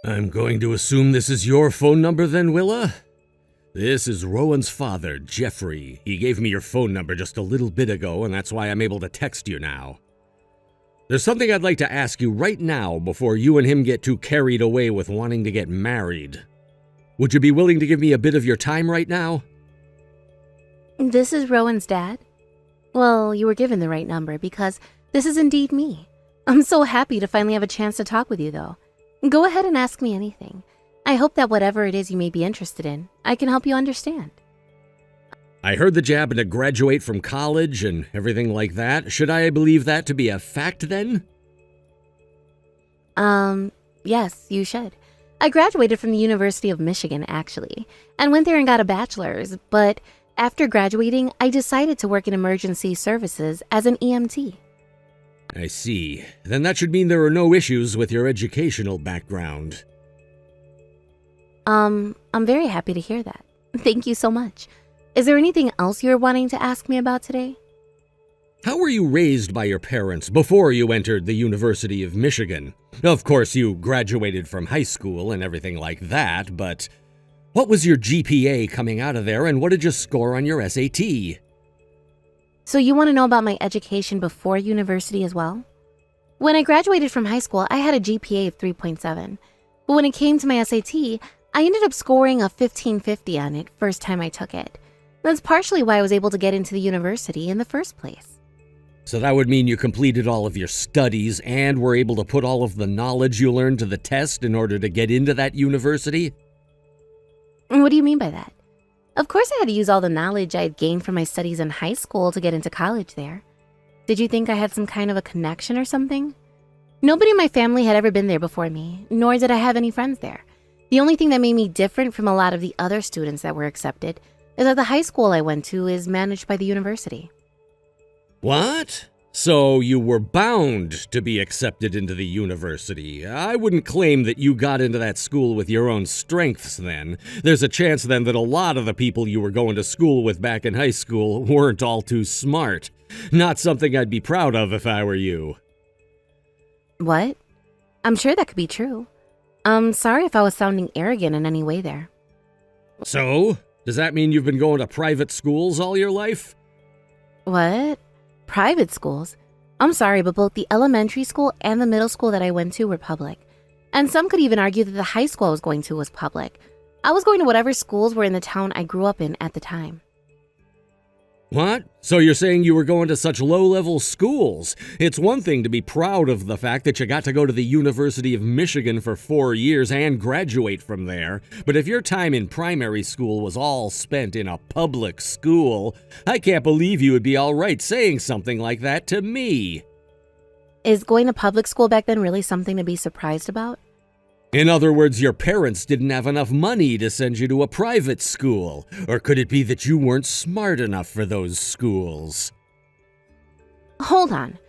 I'm going to assume this is your phone number then, Willa? This is Rowan's father, Jeffrey. He gave me your phone number just a little bit ago, and that's why I'm able to text you now. There's something I'd like to ask you right now before you and him get too carried away with wanting to get married. Would you be willing to give me a bit of your time right now? This is Rowan's dad? Well, you were given the right number because this is indeed me. I'm so happy to finally have a chance to talk with you, though. Go ahead and ask me anything. I hope that whatever it is you may be interested in, I can help you understand. I heard that you happened to graduate from college and everything like that. Should I believe that to be a fact then? Yes, you should. I graduated from the University of Michigan, actually, and went there and got a bachelor's, but after graduating, I decided to work in emergency services as an EMT. I see. Then that should mean there are no issues with your educational background. I'm very happy to hear that. Thank you so much. Is there anything else you're wanting to ask me about today? How were you raised by your parents before you entered the University of Michigan? Of course, you graduated from high school and everything like that, but what was your GPA coming out of there and what did you score on your SAT? So you want to know about my education before university as well? When I graduated from high school, I had a GPA of 3.7. But when it came to my SAT, I ended up scoring a 1550 on it first time I took it. That's partially why I was able to get into the university in the first place. So that would mean you completed all of your studies and were able to put all of the knowledge you learned to the test in order to get into that university? What do you mean by that? Of course I had to use all the knowledge I had gained from my studies in high school to get into college there. Did you think I had some kind of a connection or something? Nobody in my family had ever been there before me, nor did I have any friends there. The only thing that made me different from a lot of the other students that were accepted is that the high school I went to is managed by the university. What? So you were bound to be accepted into the university. I wouldn't claim that you got into that school with your own strengths then. There's a chance then that a lot of the people you were going to school with back in high school weren't all too smart. Not something I'd be proud of if I were you. What? I'm sure that could be true. I'm sorry if I was sounding arrogant in any way there. So? Does that mean you've been going to private schools all your life? What? Private schools? I'm sorry, but both the elementary school and the middle school that I went to were public. And some could even argue that the high school I was going to was public. I was going to whatever schools were in the town I grew up in at the time. What? So you're saying you were going to such low-level schools? It's one thing to be proud of the fact that you got to go to the University of Michigan for 4 years and graduate from there, but if your time in primary school was all spent in a public school, I can't believe you would be all right saying something like that to me. Is going to public school back then really something to be surprised about? In other words, your parents didn't have enough money to send you to a private school. Or could it be that you weren't smart enough for those schools? Hold on.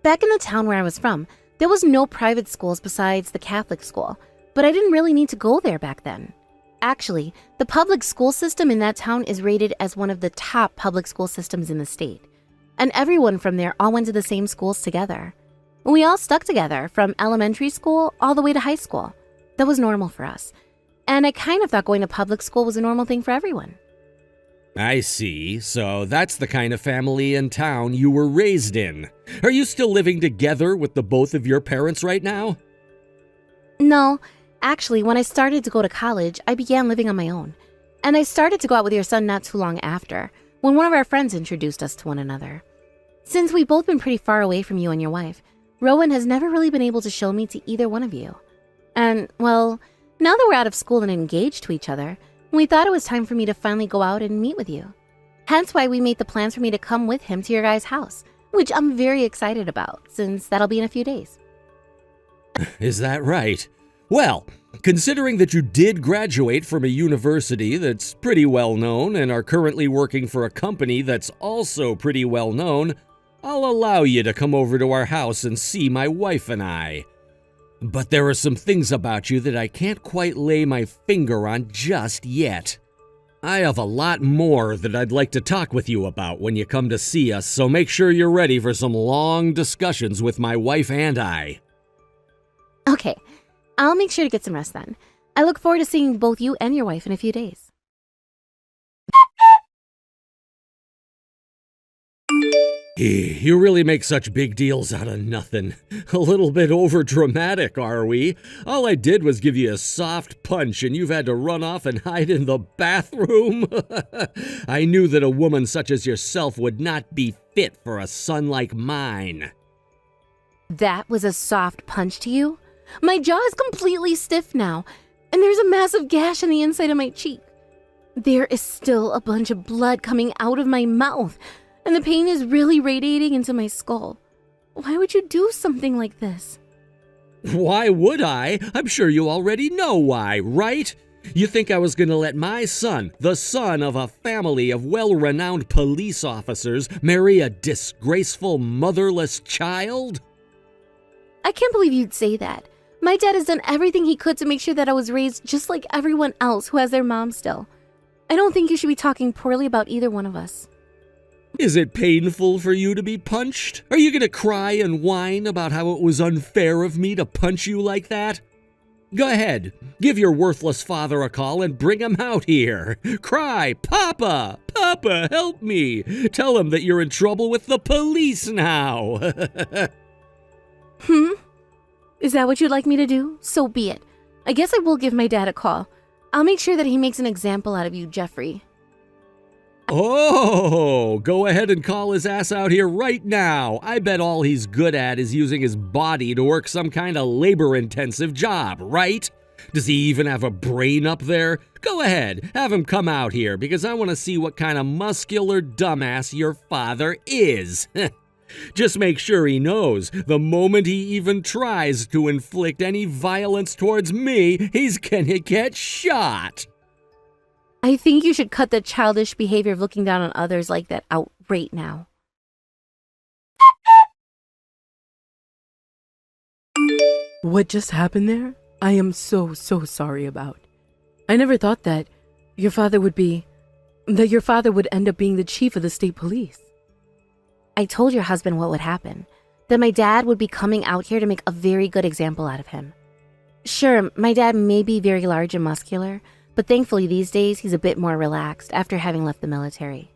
Back in the town where I was from, there was no private schools besides the Catholic school, but I didn't really need to go there back then. Actually, the public school system in that town is rated as one of the top public school systems in the state. And everyone from there all went to the same schools together. We all stuck together from elementary school all the way to high school. That was normal for us. And I kind of thought going to public school was a normal thing for everyone. I see. So that's the kind of family and town you were raised in. Are you still living together with the both of your parents right now? No, actually, when I started to go to college, I began living on my own. And I started to go out with your son not too long after, when one of our friends introduced us to one another. Since we've both been pretty far away from you and your wife, Rowan has never really been able to show me to either one of you. And, well, now that we're out of school and engaged to each other, we thought it was time for me to finally go out and meet with you. Hence why we made the plans for me to come with him to your guys' house, which I'm very excited about, since that'll be in a few days. Is that right? Well, considering that you did graduate from a university that's pretty well known and are currently working for a company that's also pretty well known, I'll allow you to come over to our house and see my wife and I. But there are some things about you that I can't quite lay my finger on just yet. I have a lot more that I'd like to talk with you about when you come to see us, so make sure you're ready for some long discussions with my wife and I. Okay, I'll make sure to get some rest then. I look forward to seeing both you and your wife in a few days. You really make such big deals out of nothing. A little bit over dramatic, are we? All I did was give you a soft punch and you've had to run off and hide in the bathroom? I knew that a woman such as yourself would not be fit for a son like mine. That was a soft punch to you? My jaw is completely stiff now, and there's a massive gash on the inside of my cheek. There is still a bunch of blood coming out of my mouth, and the pain is really radiating into my skull. Why would you do something like this? Why would I? I'm sure you already know why, right? You think I was going to let my son, the son of a family of well-renowned police officers, marry a disgraceful motherless child? I can't believe you'd say that. My dad has done everything he could to make sure that I was raised just like everyone else who has their mom still. I don't think you should be talking poorly about either one of us. Is it painful for you to be punched? Are you going to cry and whine about how it was unfair of me to punch you like that? Go ahead, give your worthless father a call and bring him out here. Cry, Papa! Papa, help me! Tell him that you're in trouble with the police now. Is that what you'd like me to do? So be it. I guess I will give my dad a call. I'll make sure that he makes an example out of you, Jeffrey. Oh, go ahead and call his ass out here right now. I bet all he's good at is using his body to work some kind of labor-intensive job, right? Does he even have a brain up there? Go ahead, have him come out here because I want to see what kind of muscular dumbass your father is. Just make sure he knows the moment he even tries to inflict any violence towards me, he's gonna get shot. I think you should cut the childish behavior of looking down on others like that out right now. What just happened there? I am so sorry about. I never thought that your father would end up being the chief of the state police. I told your husband what would happen, that my dad would be coming out here to make a very good example out of him. Sure, my dad may be very large and muscular, but thankfully these days he's a bit more relaxed after having left the military.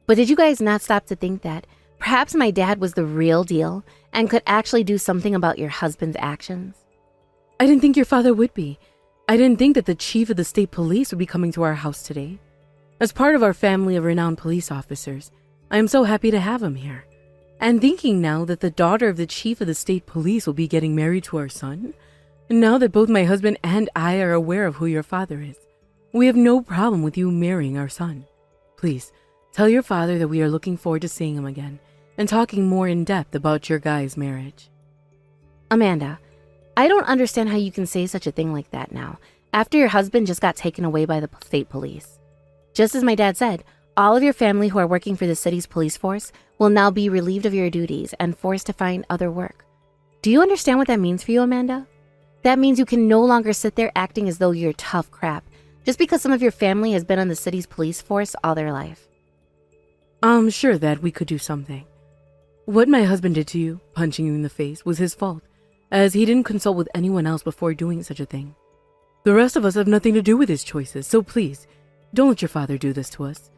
But did you guys not stop to think that perhaps my dad was the real deal and could actually do something about your husband's actions? I didn't think your father would be. I didn't think that the chief of the state police would be coming to our house today. As part of our family of renowned police officers, I am so happy to have him here. And thinking now that the daughter of the chief of the state police will be getting married to our son, now that both my husband and I are aware of who your father is, we have no problem with you marrying our son. Please, tell your father that we are looking forward to seeing him again and talking more in depth about your guys' marriage. Amanda, I don't understand how you can say such a thing like that now, after your husband just got taken away by the state police. Just as my dad said, all of your family who are working for the city's police force will now be relieved of your duties and forced to find other work. Do you understand what that means for you, Amanda? That means you can no longer sit there acting as though you're tough crap, just because some of your family has been on the city's police force all their life. I'm sure that we could do something. What my husband did to you, punching you in the face, was his fault, as he didn't consult with anyone else before doing such a thing. The rest of us have nothing to do with his choices, so please, don't let your father do this to us.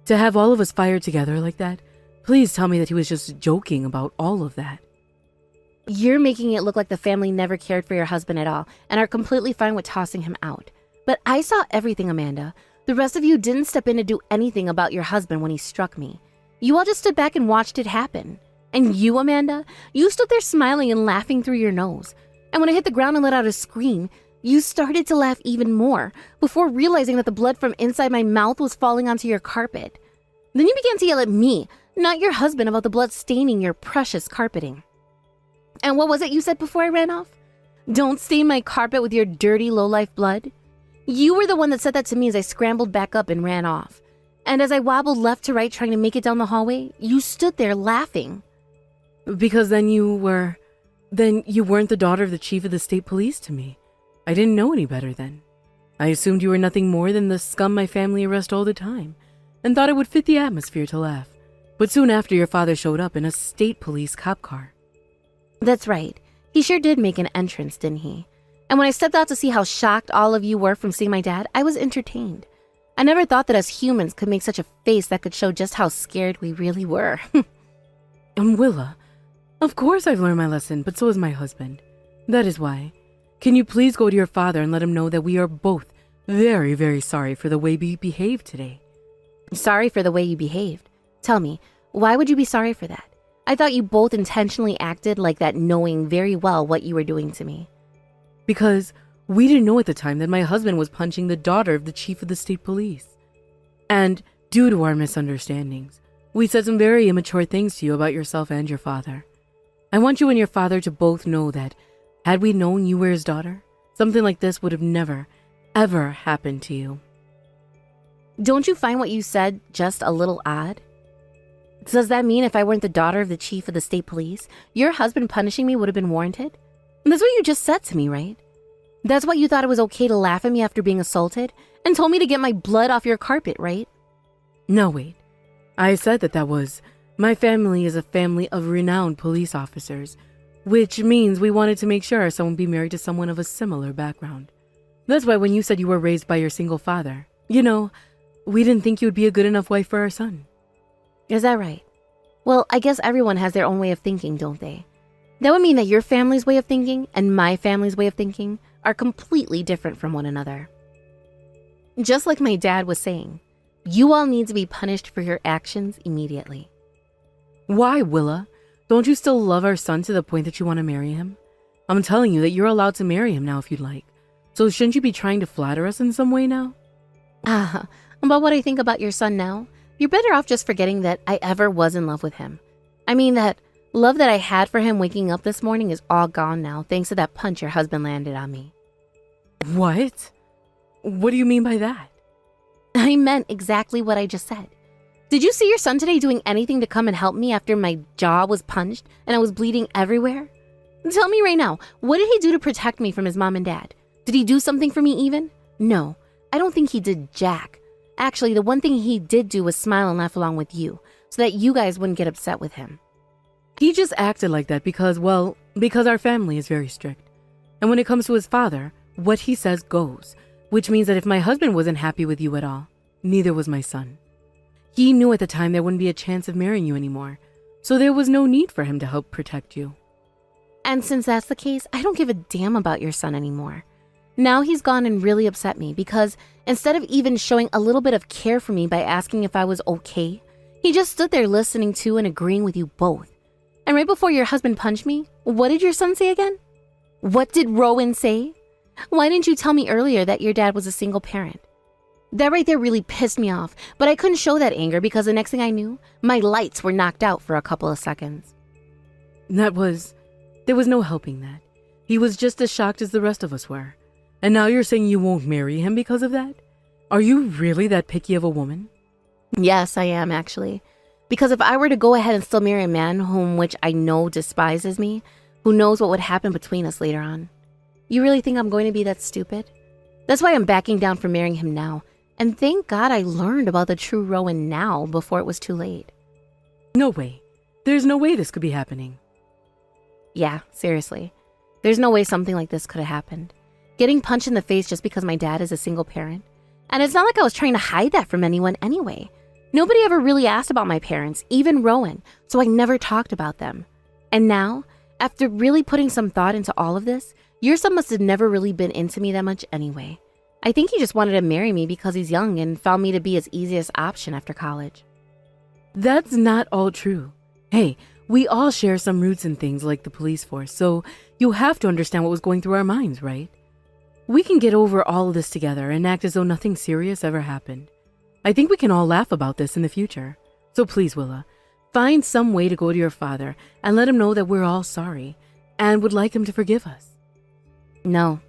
To have all of us fired together like that, please tell me that he was just joking about all of that. You're making it look like the family never cared for your husband at all and are completely fine with tossing him out. But I saw everything, Amanda. The rest of you didn't step in to do anything about your husband when he struck me. You all just stood back and watched it happen. And you, Amanda, you stood there smiling and laughing through your nose. And when I hit the ground and let out a scream, you started to laugh even more before realizing that the blood from inside my mouth was falling onto your carpet. Then you began to yell at me, not your husband, about the blood staining your precious carpeting. And what was it you said before I ran off? Don't stain my carpet with your dirty lowlife blood. You were the one that said that to me as I scrambled back up and ran off. And as I wobbled left to right trying to make it down the hallway, you stood there laughing. Because then you weren't the daughter of the chief of the state police to me. I didn't know any better then. I assumed you were nothing more than the scum my family arrest all the time, and thought it would fit the atmosphere to laugh. But soon after, your father showed up in a state police cop car. That's right. He sure did make an entrance, didn't he? And when I stepped out to see how shocked all of you were from seeing my dad, I was entertained. I never thought that us humans could make such a face that could show just how scared we really were. Willa, of course I've learned my lesson, but so has my husband. That is why. Can you please go to your father and let him know that we are both very, very sorry for the way we behaved today? Sorry for the way you behaved? Tell me, why would you be sorry for that? I thought you both intentionally acted like that, knowing very well what you were doing to me. Because we didn't know at the time that my husband was punching the daughter of the chief of the state police. And due to our misunderstandings, we said some very immature things to you about yourself and your father. I want you and your father to both know that had we known you were his daughter, something like this would have never, ever happened to you. Don't you find what you said just a little odd? Does that mean if I weren't the daughter of the chief of the state police, your husband punishing me would have been warranted? That's what you just said to me, right? That's why you thought it was okay to laugh at me after being assaulted and told me to get my blood off your carpet, right? No, wait. I said that was, my family is a family of renowned police officers, which means we wanted to make sure our son would be married to someone of a similar background. That's why when you said you were raised by your single father, we didn't think you would be a good enough wife for our son. Is that right? Well, I guess everyone has their own way of thinking, don't they? That would mean that your family's way of thinking and my family's way of thinking are completely different from one another. Just like my dad was saying, you all need to be punished for your actions immediately. Why, Willa? Don't you still love our son to the point that you want to marry him? I'm telling you that you're allowed to marry him now if you'd like. So shouldn't you be trying to flatter us in some way now? About what I think about your son now, you're better off just forgetting that I ever was in love with him. I mean, that love that I had for him waking up this morning is all gone now, thanks to that punch your husband landed on me. What? What do you mean by that? I meant exactly what I just said. Did you see your son today doing anything to come and help me after my jaw was punched and I was bleeding everywhere? Tell me right now, what did he do to protect me from his mom and dad? Did he do something for me even? No, I don't think he did jack. Actually, the one thing he did do was smile and laugh along with you, so that you guys wouldn't get upset with him. He just acted like that because our family is very strict. And when it comes to his father, what he says goes, which means that if my husband wasn't happy with you at all, neither was my son. He knew at the time there wouldn't be a chance of marrying you anymore, so there was no need for him to help protect you. And since that's the case, I don't give a damn about your son anymore. Now he's gone and really upset me because instead of even showing a little bit of care for me by asking if I was okay, he just stood there listening to and agreeing with you both. And right before your husband punched me, what did your son say again? What did Rowan say? Why didn't you tell me earlier that your dad was a single parent? That right there really pissed me off, but I couldn't show that anger because the next thing I knew, my lights were knocked out for a couple of seconds. There was no helping that. He was just as shocked as the rest of us were. And now you're saying you won't marry him because of that? Are you really that picky of a woman? Yes, I am actually. Because if I were to go ahead and still marry a man which I know despises me, who knows what would happen between us later on? You really think I'm going to be that stupid? That's why I'm backing down from marrying him now. And thank God I learned about the true Rowan now before it was too late. No way. There's no way this could be happening. Yeah, seriously. There's no way something like this could have happened. Getting punched in the face just because my dad is a single parent. And it's not like I was trying to hide that from anyone anyway. Nobody ever really asked about my parents, even Rowan, so I never talked about them. And now, after really putting some thought into all of this, your son must have never really been into me that much anyway. I think he just wanted to marry me because he's young and found me to be his easiest option after college. That's not all true. Hey, we all share some roots in things like the police force, so you have to understand what was going through our minds, right? We can get over all of this together and act as though nothing serious ever happened. I think we can all laugh about this in the future. So please, Willa, find some way to go to your father and let him know that we're all sorry and would like him to forgive us. No.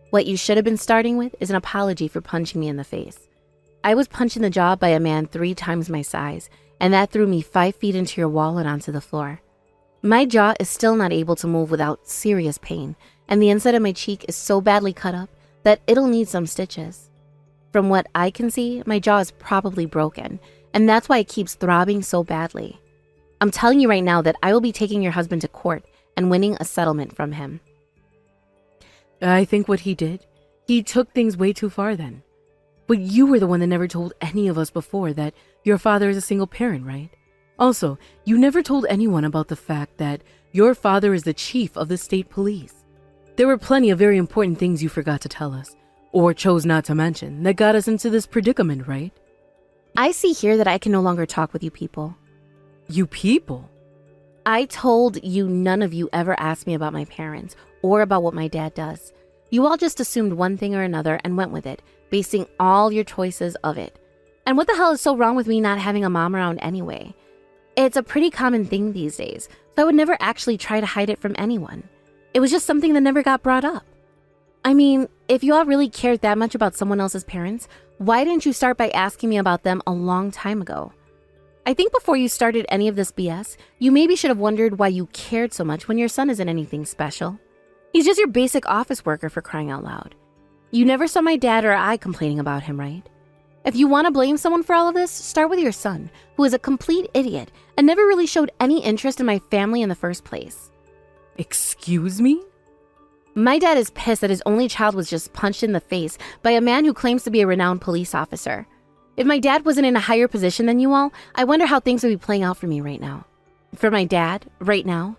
What you should have been starting with is an apology for punching me in the face. I was punched in the jaw by a man 3 times my size, and that threw me 5 feet into your wall and onto the floor. My jaw is still not able to move without serious pain, and the inside of my cheek is so badly cut up that it'll need some stitches. From what I can see, my jaw is probably broken, and that's why it keeps throbbing so badly. I'm telling you right now that I will be taking your husband to court and winning a settlement from him. I think what he did, he took things way too far then. But you were the one that never told any of us before that your father is a single parent, right? Also, you never told anyone about the fact that your father is the chief of the state police. There were plenty of very important things you forgot to tell us, or chose not to mention, that got us into this predicament, right? I see here that I can no longer talk with you people. You people? I told you none of you ever asked me about my parents or about what my dad does. You all just assumed one thing or another and went with it, basing all your choices of it. And what the hell is so wrong with me not having a mom around anyway? It's a pretty common thing these days, so I would never actually try to hide it from anyone. It was just something that never got brought up. I mean, if you all really cared that much about someone else's parents, why didn't you start by asking me about them a long time ago? I think before you started any of this BS, you maybe should have wondered why you cared so much when your son isn't anything special. He's just your basic office worker, for crying out loud. You never saw my dad or I complaining about him, right? If you want to blame someone for all of this, start with your son, who is a complete idiot and never really showed any interest in my family in the first place. Excuse me? My dad is pissed that his only child was just punched in the face by a man who claims to be a renowned police officer. If my dad wasn't in a higher position than you all, I wonder how things would be playing out for me right now. For my dad, right now,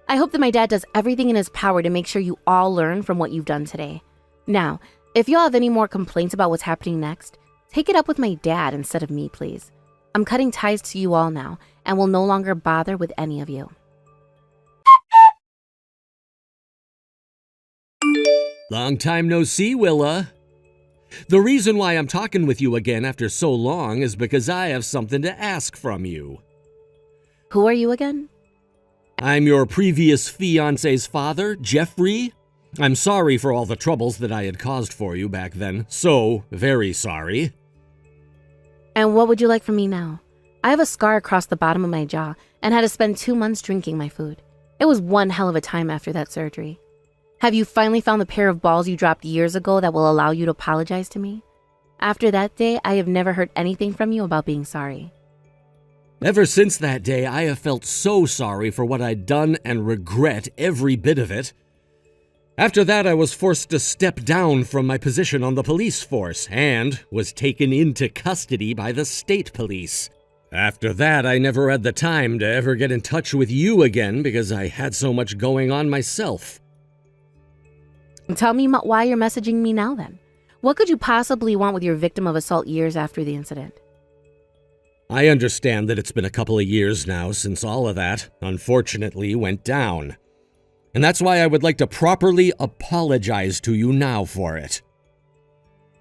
I hope that my dad does everything in his power to make sure you all learn from what you've done today. Now, if y'all have any more complaints about what's happening next, take it up with my dad instead of me, please. I'm cutting ties to you all now and will no longer bother with any of you. Long time no see, Willa. The reason why I'm talking with you again after so long is because I have something to ask from you. Who are you again? I'm your previous fiance's father, Jeffrey. I'm sorry for all the troubles that I had caused for you back then. So very sorry. And what would you like from me now? I have a scar across the bottom of my jaw and had to spend 2 months drinking my food. It was one hell of a time after that surgery. Have you finally found the pair of balls you dropped years ago that will allow you to apologize to me? After that day, I have never heard anything from you about being sorry. Ever since that day, I have felt so sorry for what I'd done and regret every bit of it. After that, I was forced to step down from my position on the police force and was taken into custody by the state police. After that, I never had the time to ever get in touch with you again because I had so much going on myself. Tell me why you're messaging me now then. What could you possibly want with your victim of assault years after the incident? I understand that it's been a couple of years now since all of that, unfortunately, went down. And that's why I would like to properly apologize to you now for it.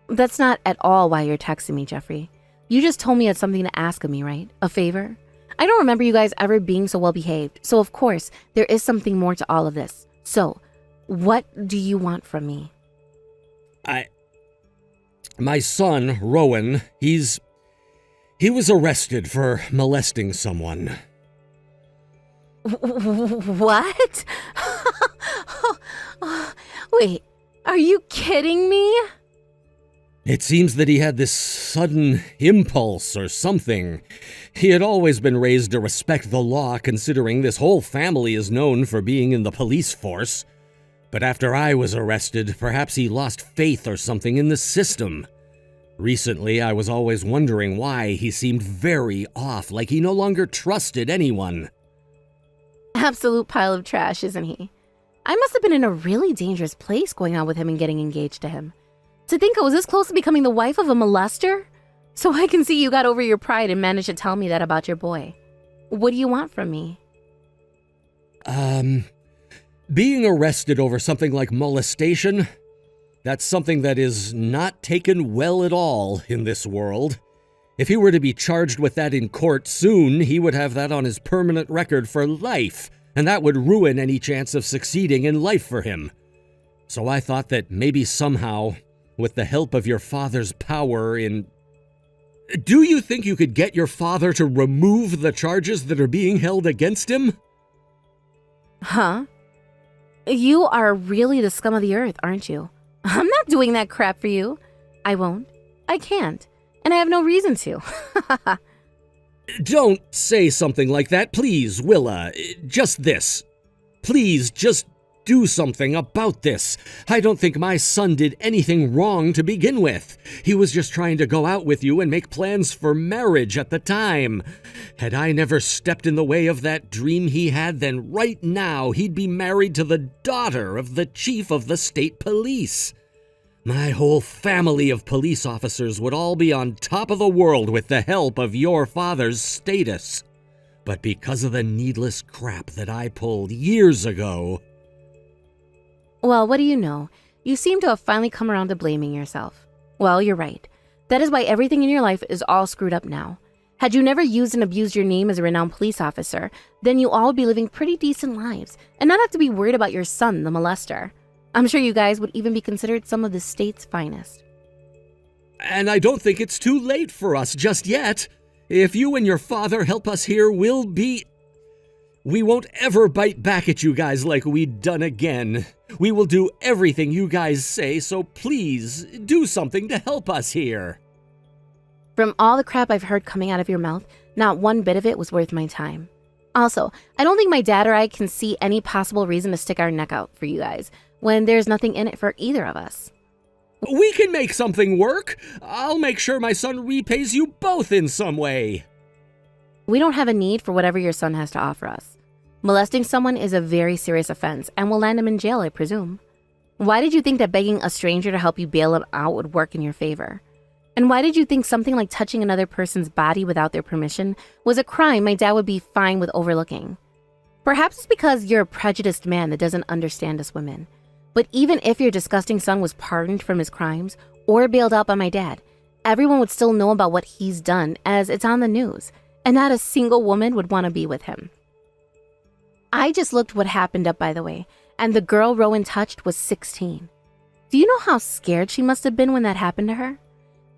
That's not at all why you're texting me, Jeffrey. You just told me you had something to ask of me, right? A favor? I don't remember you guys ever being so well behaved, so of course, there is something more to all of this. So, what do you want from me? My son, Rowan, he was arrested for molesting someone. What? Wait, are you kidding me? It seems that he had this sudden impulse or something. He had always been raised to respect the law, considering this whole family is known for being in the police force. But after I was arrested, perhaps he lost faith or something in the system. Recently, I was always wondering why he seemed very off, like he no longer trusted anyone. Absolute pile of trash, isn't he? I must have been in a really dangerous place going out with him and getting engaged to him. To think I was this close to becoming the wife of a molester? So I can see you got over your pride and managed to tell me that about your boy. What do you want from me? Being arrested over something like molestation, that's something that is not taken well at all in this world. If he were to be charged with that in court soon, he would have that on his permanent record for life, and that would ruin any chance of succeeding in life for him. So I thought that maybe somehow, with the help of your father's power in... Do you think you could get your father to remove the charges that are being held against him? Huh? You are really the scum of the earth, aren't you? I'm not doing that crap for you. I won't. I can't. And I have no reason to. Don't say something like that, please, Willa. Just this. Please, just do something about this. I don't think my son did anything wrong to begin with. He was just trying to go out with you and make plans for marriage at the time. Had I never stepped in the way of that dream he had, then right now he'd be married to the daughter of the chief of the state police. My whole family of police officers would all be on top of the world with the help of your father's status. But because of the needless crap that I pulled years ago... Well, what do you know? You seem to have finally come around to blaming yourself. Well, you're right. That is why everything in your life is all screwed up now. Had you never used and abused your name as a renowned police officer, then you all would be living pretty decent lives and not have to be worried about your son, the molester. I'm sure you guys would even be considered some of the state's finest. And I don't think it's too late for us just yet. If you and your father help us here, we won't ever bite back at you guys like we'd done again. We will do everything you guys say, so please do something to help us here. From all the crap I've heard coming out of your mouth, not one bit of it was worth my time. Also, I don't think my dad or I can see any possible reason to stick our neck out for you guys when there's nothing in it for either of us. We can make something work. I'll make sure my son repays you both in some way. We don't have a need for whatever your son has to offer us. Molesting someone is a very serious offense and will land him in jail, I presume. Why did you think that begging a stranger to help you bail him out would work in your favor? And why did you think something like touching another person's body without their permission was a crime my dad would be fine with overlooking? Perhaps it's because you're a prejudiced man that doesn't understand us women. But even if your disgusting son was pardoned from his crimes or bailed out by my dad, everyone would still know about what he's done as it's on the news, and not a single woman would want to be with him. I just looked what happened up, by the way, and the girl Rowan touched was 16. Do you know how scared she must have been when that happened to her?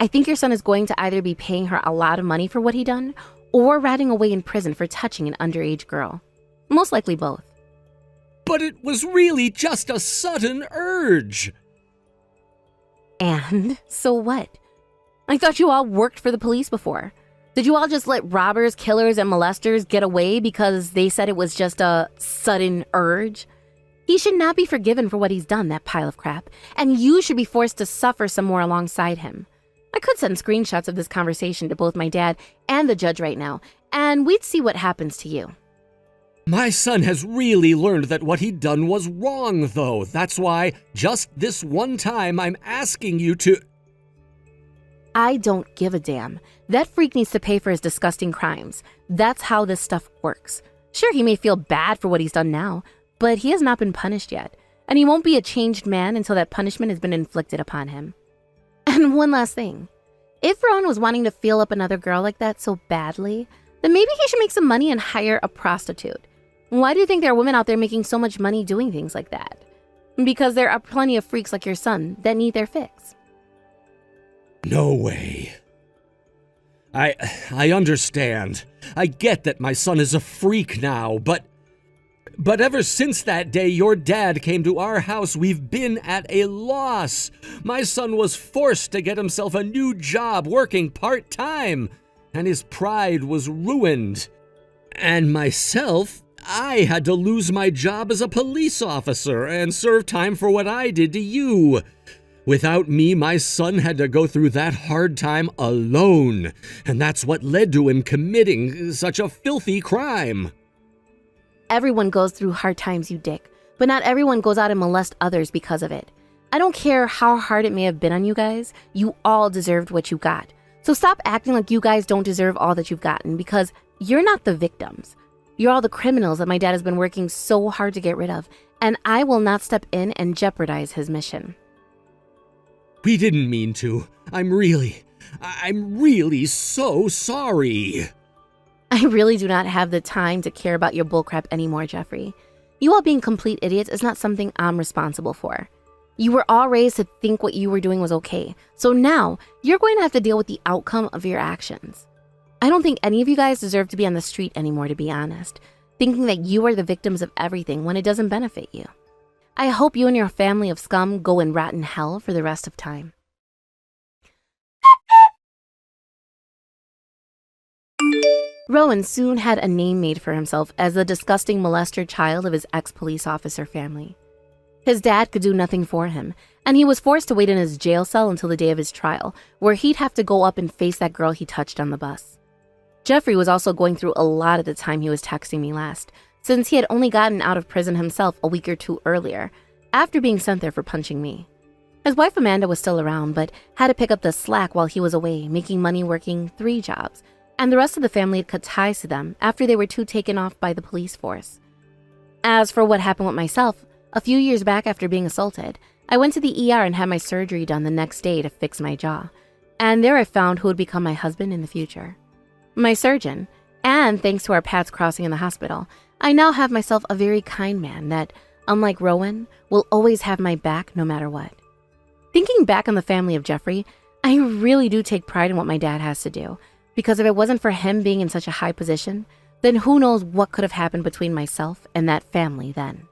I think your son is going to either be paying her a lot of money for what he done or rotting away in prison for touching an underage girl. Most likely both. But it was really just a sudden urge. And so what? I thought you all worked for the police before. Did you all just let robbers, killers, and molesters get away because they said it was just a sudden urge? He should not be forgiven for what he's done, that pile of crap, and you should be forced to suffer some more alongside him. I could send screenshots of this conversation to both my dad and the judge right now, and we'd see what happens to you. My son has really learned that what he'd done was wrong, though. That's why, just this one time, I'm asking you to... I don't give a damn. That freak needs to pay for his disgusting crimes. That's how this stuff works. Sure, he may feel bad for what he's done now, but he has not been punished yet, and he won't be a changed man until that punishment has been inflicted upon him. And one last thing. If Rowan was wanting to feel up another girl like that so badly, then maybe he should make some money and hire a prostitute. Why do you think there are women out there making so much money doing things like that? Because there are plenty of freaks like your son that need their fix. No way. I understand. I get that my son is a freak now, but ever since that day your dad came to our house, we've been at a loss. My son was forced to get himself a new job working part-time, and his pride was ruined. And myself, I had to lose my job as a police officer and serve time for what I did to you. Without me, my son had to go through that hard time alone, and that's what led to him committing such a filthy crime. Everyone goes through hard times, you dick, but not everyone goes out and molest others because of it. I don't care how hard it may have been on you guys, you all deserved what you got. So stop acting like you guys don't deserve all that you've gotten, because you're not the victims. You're all the criminals that my dad has been working so hard to get rid of, and I will not step in and jeopardize his mission. We didn't mean to. I'm really so sorry. I really do not have the time to care about your bullcrap anymore, Jeffrey. You all being complete idiots is not something I'm responsible for. You were all raised to think what you were doing was okay, so now you're going to have to deal with the outcome of your actions. I don't think any of you guys deserve to be on the street anymore, to be honest, thinking that you are the victims of everything when it doesn't benefit you. I hope you and your family of scum go and rot in hell for the rest of time. Rowan soon had a name made for himself as the disgusting molester child of his ex-police officer family. His dad could do nothing for him, and he was forced to wait in his jail cell until the day of his trial, where he'd have to go up and face that girl he touched on the bus. Jeffrey was also going through a lot at the time he was texting me last, since he had only gotten out of prison himself a week or two earlier, after being sent there for punching me. His wife Amanda was still around, but had to pick up the slack while he was away, making money working 3 jobs, and the rest of the family had cut ties to them after they were too taken off by the police force. As for what happened with myself, a few years back after being assaulted, I went to the ER and had my surgery done the next day to fix my jaw, and there I found who would become my husband in the future. My surgeon, and thanks to our paths crossing in the hospital, I now have myself a very kind man that, unlike Rowan, will always have my back no matter what. Thinking back on the family of Jeffrey, I really do take pride in what my dad has to do, because if it wasn't for him being in such a high position, then who knows what could have happened between myself and that family then.